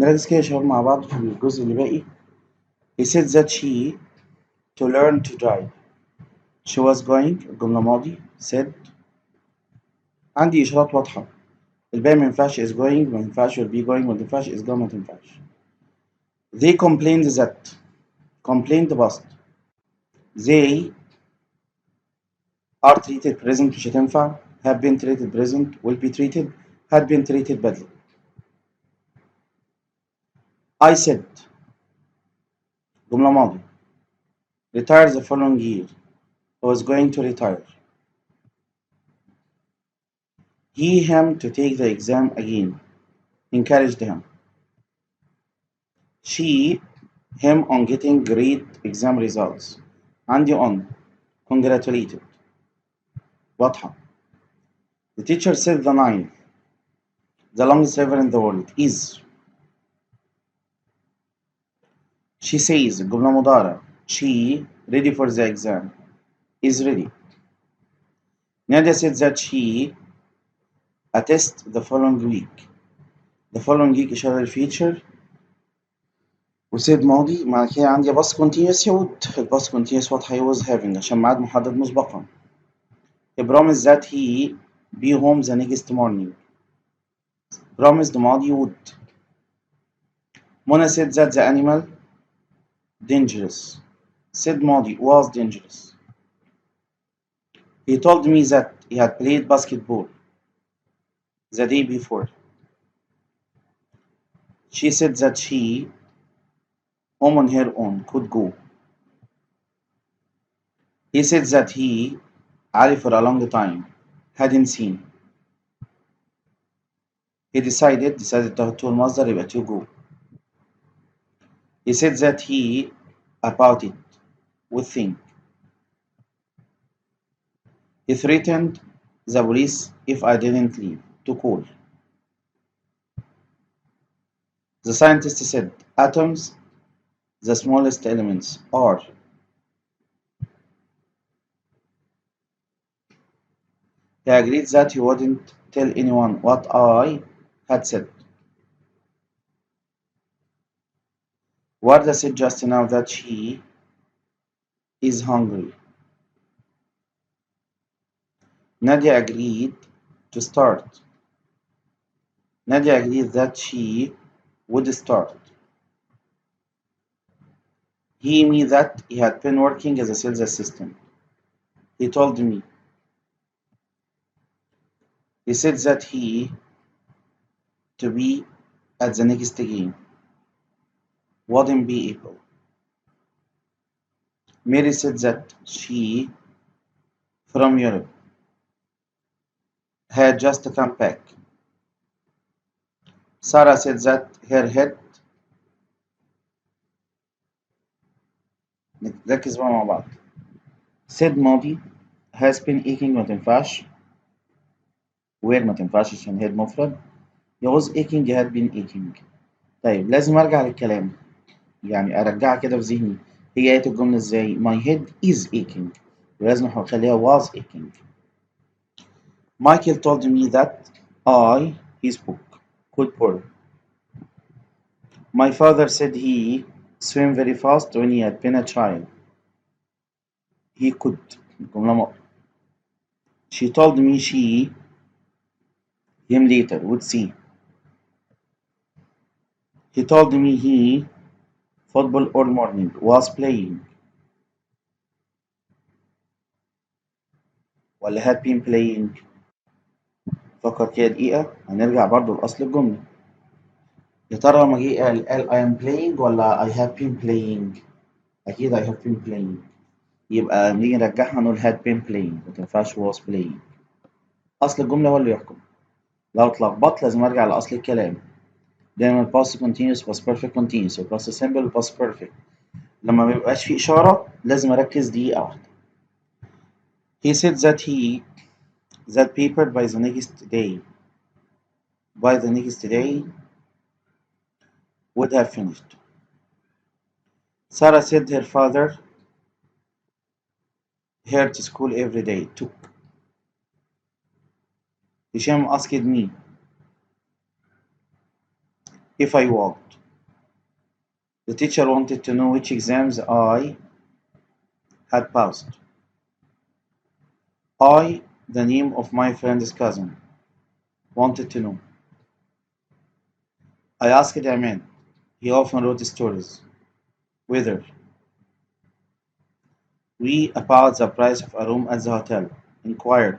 نركز كده يا شباب مع بعض في الجزء اللي باقي. He said that she to learn to drive. She was going الجملة ماضي said. عندي إشارات واضحة. الباقي ما ينفعش is going ما ينفعش will be going ما تنفعش is gone ما تنفعش. They complained that complained past. They are treated present مش هتنفع. Have been treated present will be treated had been treated badly. I said جملة ماضي retire the following year. He was going to retire. He him to take the exam again. Encouraged him. She him on getting great exam results. عندي on congratulated. واضحة. The teacher said the ninth, the longest river in the world, is. She says الجملة مضارع. She ready for the exam. Is ready. Nadia said that she a test the following week. The following week إشارة للفيتشر وسيد ماضي مع كده عندي باست continuous يعود. الباست continuous واضحة he was having عشان ميعاد محدد مسبقا. He promised that he be home the next morning. Promised ماضي would. Mona said that the animal dangerous. Said ماضي was dangerous. He told me that he had played basketball the day before. She said that she home on her own could go. He said that he Ali for a long time hadn't seen. He decided تاخد to المصدر يبقى to go. He said that he about it would think. He threatened the police if I didn't leave to call. The scientist said atoms, the smallest elements, are. He agreed that he wouldn't tell anyone what I had said. Warda said just now that she is hungry. Nadia agreed to start. Nadia agreed that she would start. He knew that he had been working as a sales assistant. He told me. He said that he to be at the next game. Wouldn't be able. Mary said that she from Europe had just come back. Sarah said that her head نركز بقى مع بعض. said ماضي has been aching ما تنفعش. where ما تنفعش عشان head مفرد. he was aching had been aching. طيب لازم ارجع للكلام يعني ارجعها كده في ذهني. هي قالت الجملة ازاي؟ my head is aching ولازم اخليها was aching. Michael told me that his book could pour. My father said he swam very fast when he had been a child. He could. جملة ماضية. She told me she him later would see. He told me he football all morning was playing ولا had been playing. فكر كده دقيقة هنرجع برضو لأصل الجملة. يا ترى لما جه قال I am playing ولا I have been playing؟ أكيد I have been playing. يبقى نيجي نرجعها نقول had been playing ما تنفعش was playing. أصل الجملة هو اللي يحكم. لو اتلخبطت لازم أرجع لأصل الكلام. دايما past continuous past perfect continuous و past simple past perfect. لما ميبقاش في إشارة لازم أركز دقيقة واحدة. He said that that paper by the next day would have finished. Sarah said her father her to school every day took. Hisham asked me if I walked. The teacher wanted to know which exams I had passed. I, the name of my friend's cousin, wanted to know. I asked Aman. He often wrote stories. Whether we about the price of a room at the hotel. Inquired.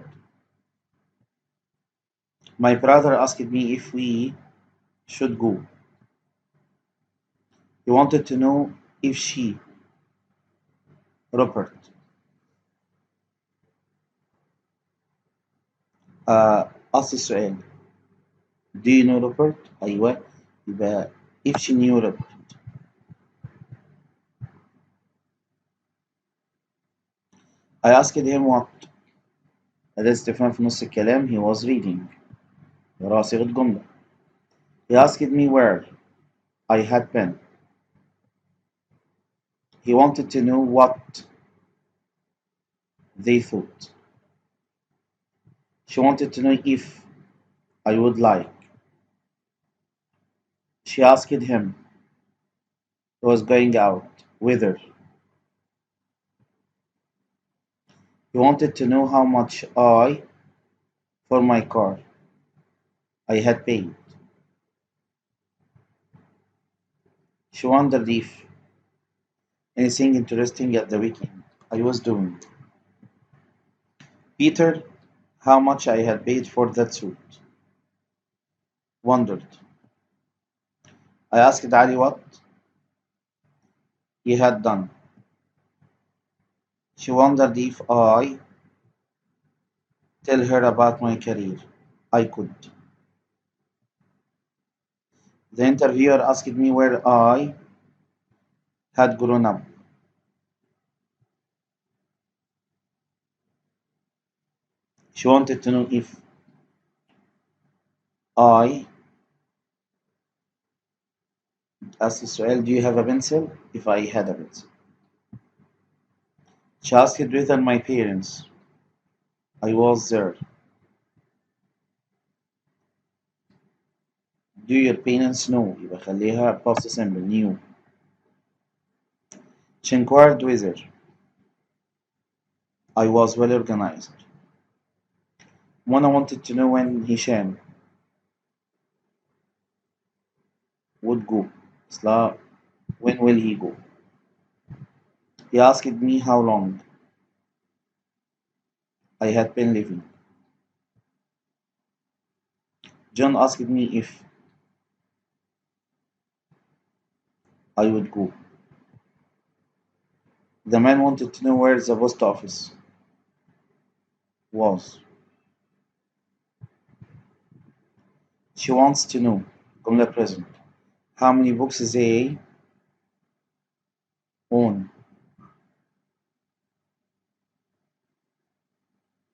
My brother asked me if we should go. He wanted to know if she, Rupert, asked السؤال. Do you know Rupert؟ أيوة. يبقى if she knew Rupert. I asked him what. أداة استفهام في نص الكلام. He was reading. وراها صيغة جملة. He asked me where I had been. He wanted to know what they thought. She wanted to know if I would like. She asked him. He was going out. Whether. He wanted to know how much for my car, I had paid. She wondered if anything interesting at the weekend I was doing. Peter, how much I had paid for that suit. Wondered. I asked Ali what he had done. She wondered if I tell her about my career. I could. The interviewer asked me where I had grown up. She wanted to know if I asked السؤال do you have a pencil? If I had a pencil. She asked whether my parents. I was there. Do your parents know؟ يبقى خليها past simple knew. She inquired whether I was well organized. Mona wanted to know when Hisham would go. أصلها when will he go? He asked me how long I had been living. John asked me if I would go. The man wanted to know where the post office was. She wants to know جملة present how many books they own.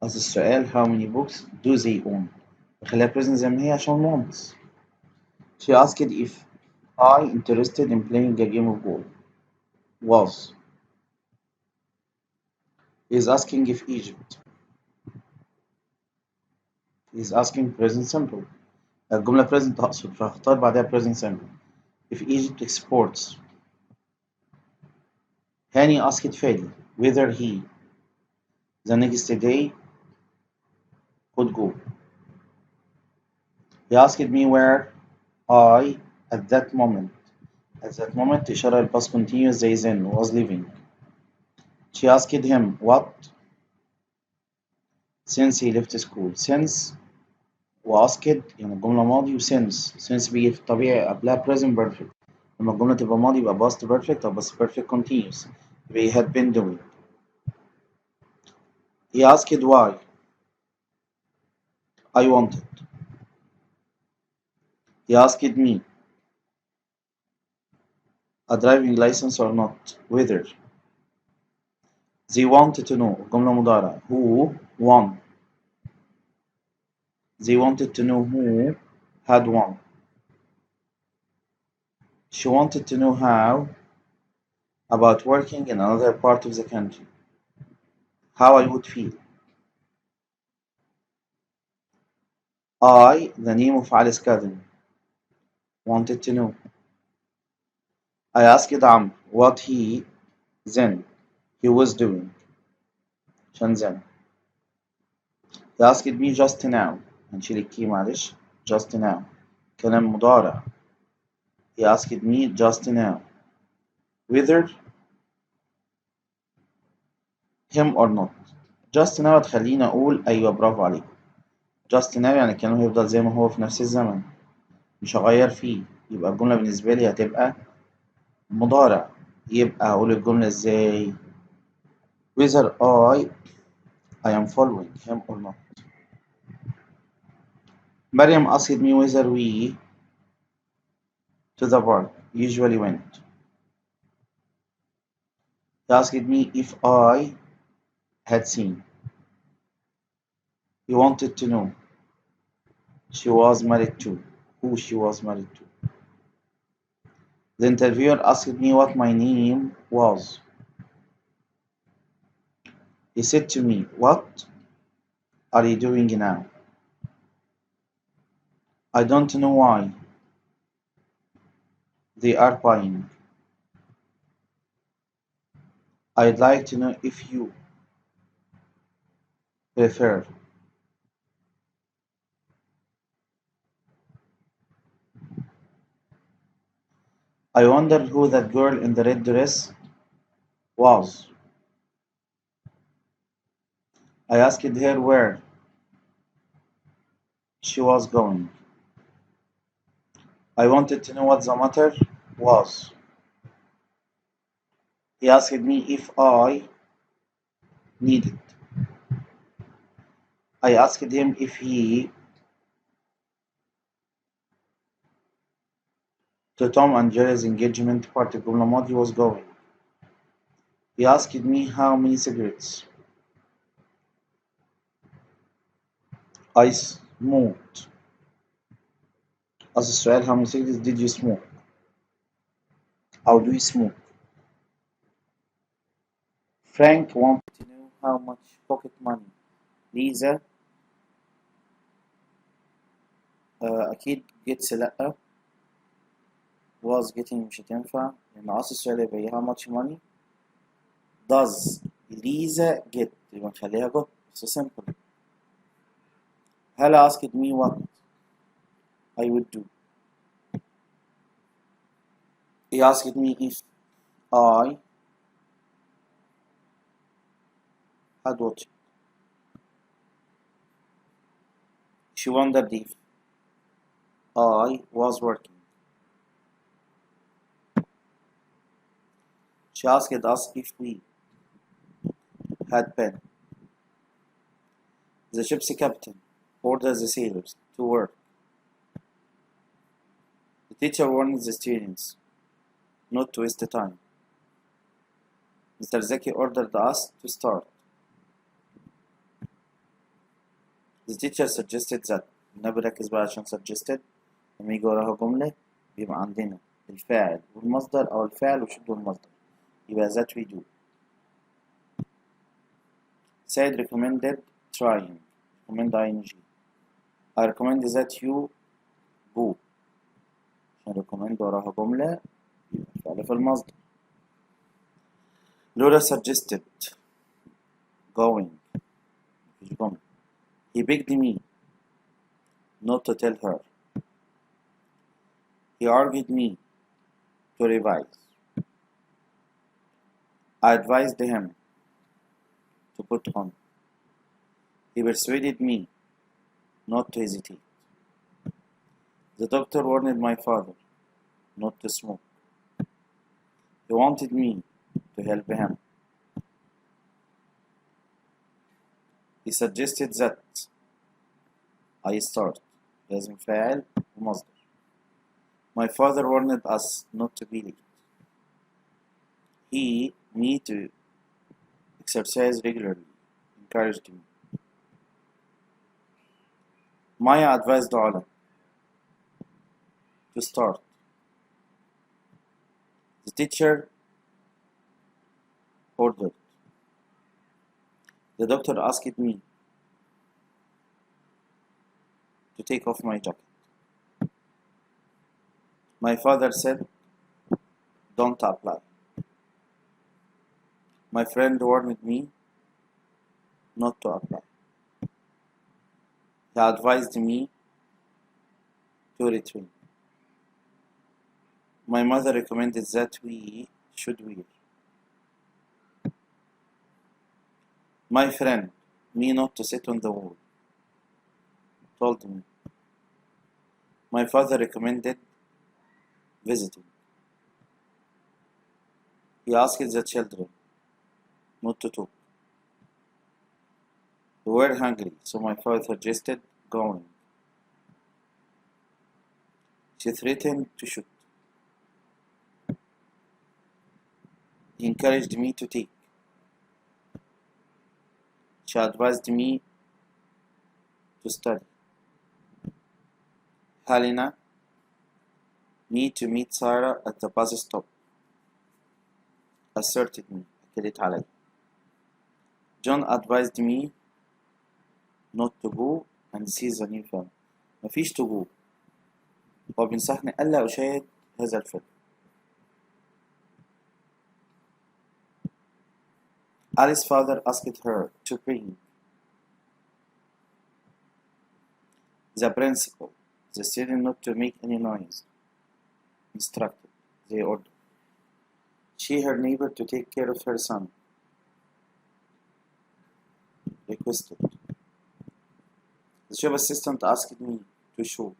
أصل السؤال how many books do they own. خليها present زي ما هي عشان wants. She asked if I interested in playing a game of golf. Was. Is asking if Egypt. Is asking present simple. الجملة present أقصد فهختار بعدها present simple. If Egypt exports. Hani asked Feli whether he the next day could go. He asked me where I at that moment. At that moment إشارة الباست continuous زي then was living. She asked him what since he left school. Since وasked يعني الجملة ماضي since بيجي في الطبيعي قبلها present perfect. لما الجملة تبقى ماضي يبقى past perfect أو past perfect continuous. He had been doing. He asked why I wanted. He asked me a driving license or not. Whether they wanted to know جملة مضارعة who won. They wanted to know who had won. She wanted to know how about working in another part of the country. How I would feel. I, the name of Ali's cousin, wanted to know. I asked Amr what he was doing. شنزن. He asked me just now. هنشيل الكي معلش. Just now. كلام مضارع. He asked me just now. Whether him or not. Just now تخليني أقول أيوة برافو عليك. Just now يعني الكلام هيفضل زي ما هو في نفس الزمن. مش هغير فيه. يبقى الجملة بالنسبة لي هتبقى مضارع. يبقى هقول الجملة ازاي؟ Whether I am following him or not. مريم asked me whether we to the park usually went. He asked me if I had seen. He wanted to know she was married to, who she was married to. The interviewer asked me what my name was. He said to me, what are you doing now? I don't know why. They are buying. I'd like to know if you prefer. I wondered who that girl in the red dress was. I asked her where she was going. I wanted to know what the matter was. He asked me if I needed. I asked him if he to Tom and Jerry's engagement party الجملة ماضي was going. He asked me how many cigarettes I smoked. أصل السؤال how many cigarettes did you smoke? How do you smoke? Frank wanted to know how much pocket money Lisa أكيد gets لأ was getting مش هتنفع لأن أصل السؤال يبقى how much money does Lisa get يبقى نخليها got so simple. Hala asked me what I would do. He asked me if I had watched. She wondered if I was working. She asked us if we had been. The ship's captain ordered the sailors to work. The teacher warned the students not to waste the time. Mr. Zaki ordered us to start. The teacher suggested that. نركز بقى عشان suggested لما يجي وراها جملة بيبقى عندنا الفاعل والمصدر أو الفاعل وشبه المصدر يبقى that we do. Said recommended trying. recommend ing. I recommend that you go. عشان recommend وراها جملة يبقى الفعل في المصدر. Laura suggested going. مفيش جملة. He begged me not to tell her. He argued me to revise. I advised him to put on. He persuaded me not to hesitate. The doctor warned my father not to smoke. He wanted me to help him. He suggested that I start. لازم فاعل ومصدر. My father warned us not to be late. He me to exercise regularly. Encouraged me. Maya advised Ola to start. The teacher ordered. The doctor asked me to take off my jacket. My father said, don't apply. My friend warned me not to apply. He advised me to return. My mother recommended that we should wear. My friend, me not to sit on the wall, told me. My father recommended visiting. He asked the children not to talk. We were hungry, so my father suggested going. She threatened to shoot. He encouraged me to take. She advised me to study. Helena, me to meet Sarah at the bus stop. Asserted me. أكدت علي. John advised me not to go and see the new film. مفيش to go. هو بينصحني ألا أشاهد هذا الفيلم. Alice's father asked her to bring the principal, the student not to make any noise. Instructed, they ordered. She, her neighbor, to take care of her son. Requested. The shop assistant asked me to show.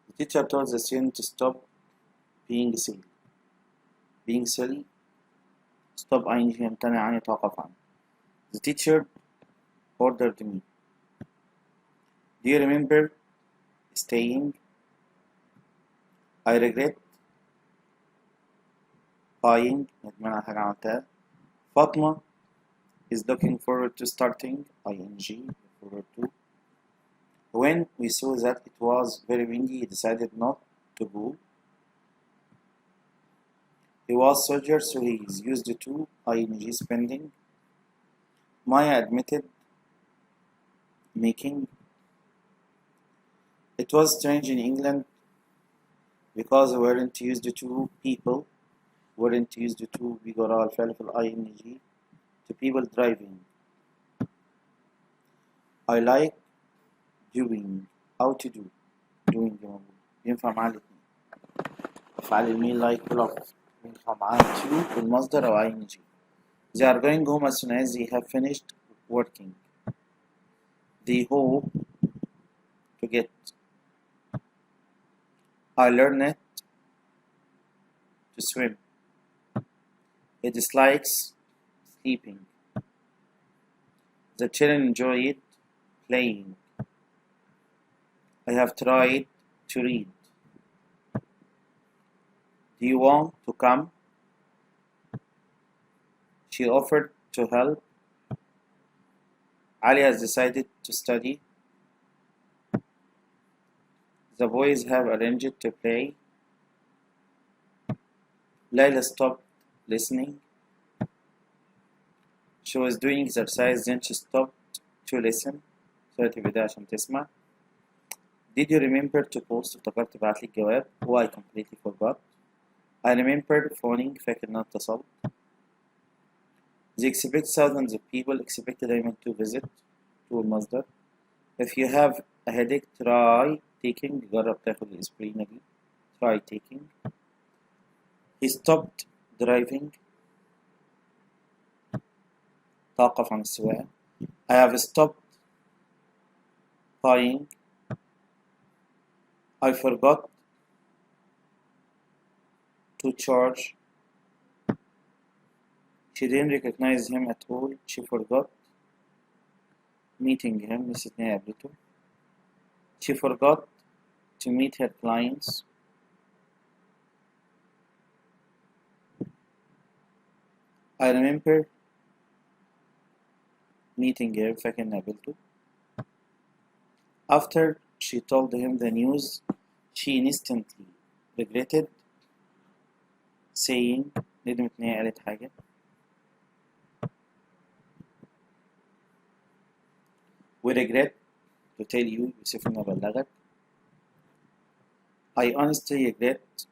The teacher told the student to stop being silly. Being silly. Stop ing يمتنع عن يتوقف عنه. The teacher ordered me. Do you remember staying? I regret buying. ندمان على حاجة عملتها. Fatma is looking forward to starting. ing forward to. When we saw that it was very windy, he decided not to go. He was soldier, so he is used to ing spending. Maya admitted making. It was strange in England because we weren't used to people, weren't used to بيجرى الفعل في ing to people driving. I like doing. How to do. doing موجود. ينفع معاه الاتنين. أفعال الميل like love. ينفع معاه to بالمصدر أو ing. They are going home as soon as they have finished working. They hope to get. I learned to swim. He dislikes sleeping. The children enjoyed playing. I have tried to read. Do you want to come? She offered to help. Ali has decided to study. The boys have arranged to play. Layla stopped listening. She was doing exercise, then she stopped to listen. صارت البداية عشان تسمع. Did you remember to post? افتكرت تبعت لي الجواب. I completely forgot. I remembered phoning. فاكر إن أنا اتصلت. They expect thousands of people. Expect دايما to visit. to المصدر. If you have a headache, try taking. جرب تاخد الإسبرين دي. Try taking. He stopped driving. توقف عن السواقة. I have stopped buying. I forgot to charge. She didn't recognize him at all. She forgot meeting him. نسيت إن هي قابلته. She forgot to meet her clients. I remember meeting her. فاكر إني قابلته. After she told him the news, she instantly regretted saying. ندمت إن هي قالت حاجة. We regret to tell you. يوسف إنه بلغك. I honestly regret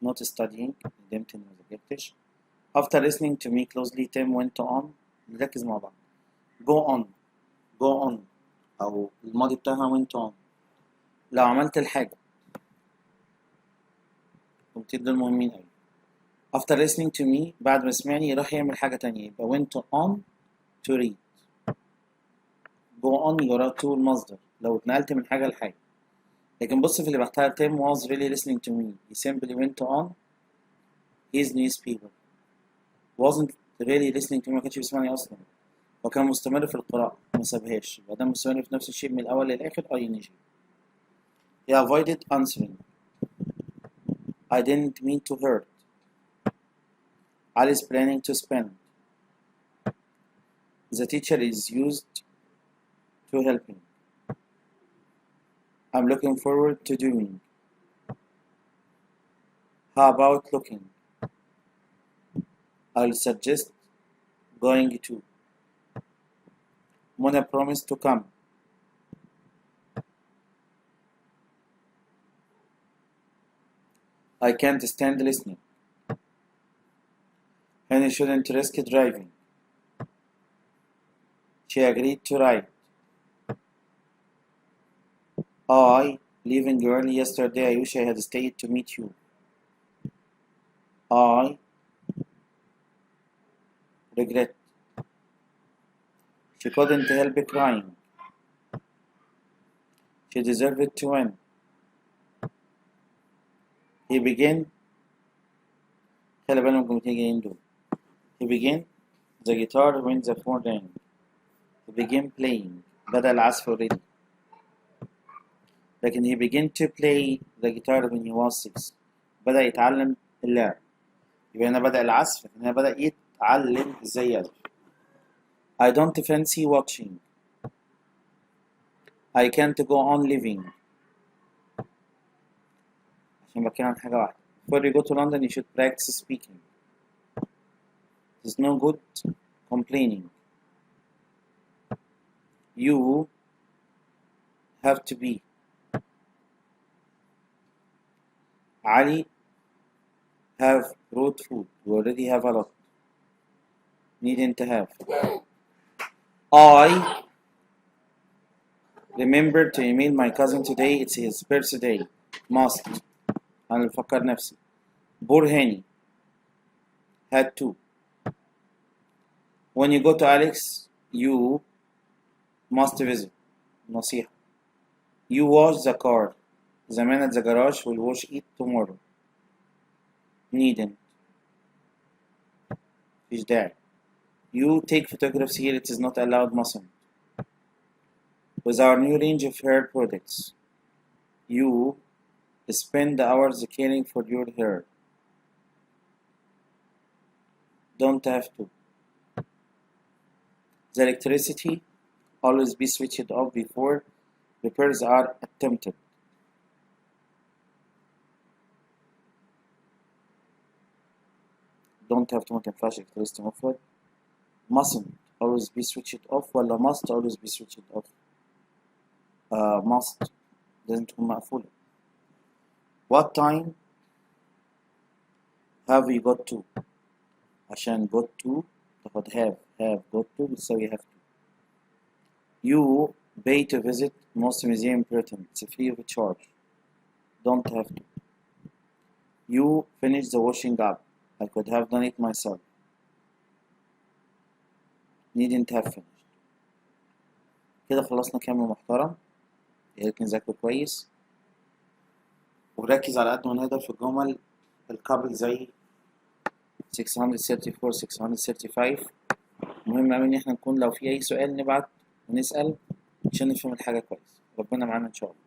not studying. ندمت إني ما ذاكرتش. After listening to me closely, Tim went on. نركز مع بعض. Go on أو الماضي بتاعها went on. لو عملت الحاجة الجملتين دول مهمين أوي. After listening to me بعد ما سمعني راح يعمل حاجة تانية يبقى went on to read. go on يورا to المصدر لو اتنقلت من حاجة لحاجة. لكن بص في اللي بعدها Tim was really listening to me. He simply went on his newspaper. wasn't really listening to me ما كانش بيسمعني أصلا. وكان مستمر في القراءة ما سابهاش. يبقى ده مستمر في نفس الشيء من الأول للآخر ING. He avoided answering. I didn't mean to hurt. Alice planning to spend. The teacher is used to helping. I'm looking forward to doing. How about looking? I'll suggest going to. Mona promised to come. I can't stand listening. Henry shouldn't risk driving. She agreed to ride. I, leaving early yesterday, I wish I had stayed to meet you. I regret. She couldn't help crying. She deserved to win. He began. خلي بالهم الجملتين جايين دول. He began the guitar when the phone rang. He began playing. بدأ العزف already. لكن he began to play the guitar when he was 6. بدأ يتعلم اللعب. يبقى هنا بدأ العزف لكن هنا بدأ يتعلم ازاي يعزف. I don't fancy watching. I can't go on living. عشان بتكلم عن حاجة واحدة. Before you go to London you should practice speaking. There's no good complaining. You have to be. Ali have brought food. You already have a lot. Needn't have. I remember to email my cousin today. It's his birthday. Must. أنا بفكر نفسي. Burhani had to. When you go to Alex, you must visit. نصيحة. You wash the car. The man at the garage will wash it tomorrow. Needn't. مفيش داعي. You take photographs here. It is not allowed. Mustn't. With our new range of hair products, you spend hours caring for your hair. Don't have to. The electricity always be switched off before repairs are attempted. Don't have to ما تنفعش electricity مفرد. Mustn't always be switched off ولا must always be switched off. must لازم تكون مقفولة. What time have we got to? عشان got to تاخد have got to بتساوي have to. You pay to visit most museum in Britain. It's free of charge. Don't have to. You finish the washing up. I could have done it myself. Needn't have finished. كده خلصنا كلام محترم. يا ريت نذاكره كويس وركز على قد ما نقدر في الجمل القبل زي 634 635. مهم أوي إن احنا نكون لو في أي سؤال نبعت ونسأل عشان نفهم الحاجة كويس. ربنا معانا إن شاء الله.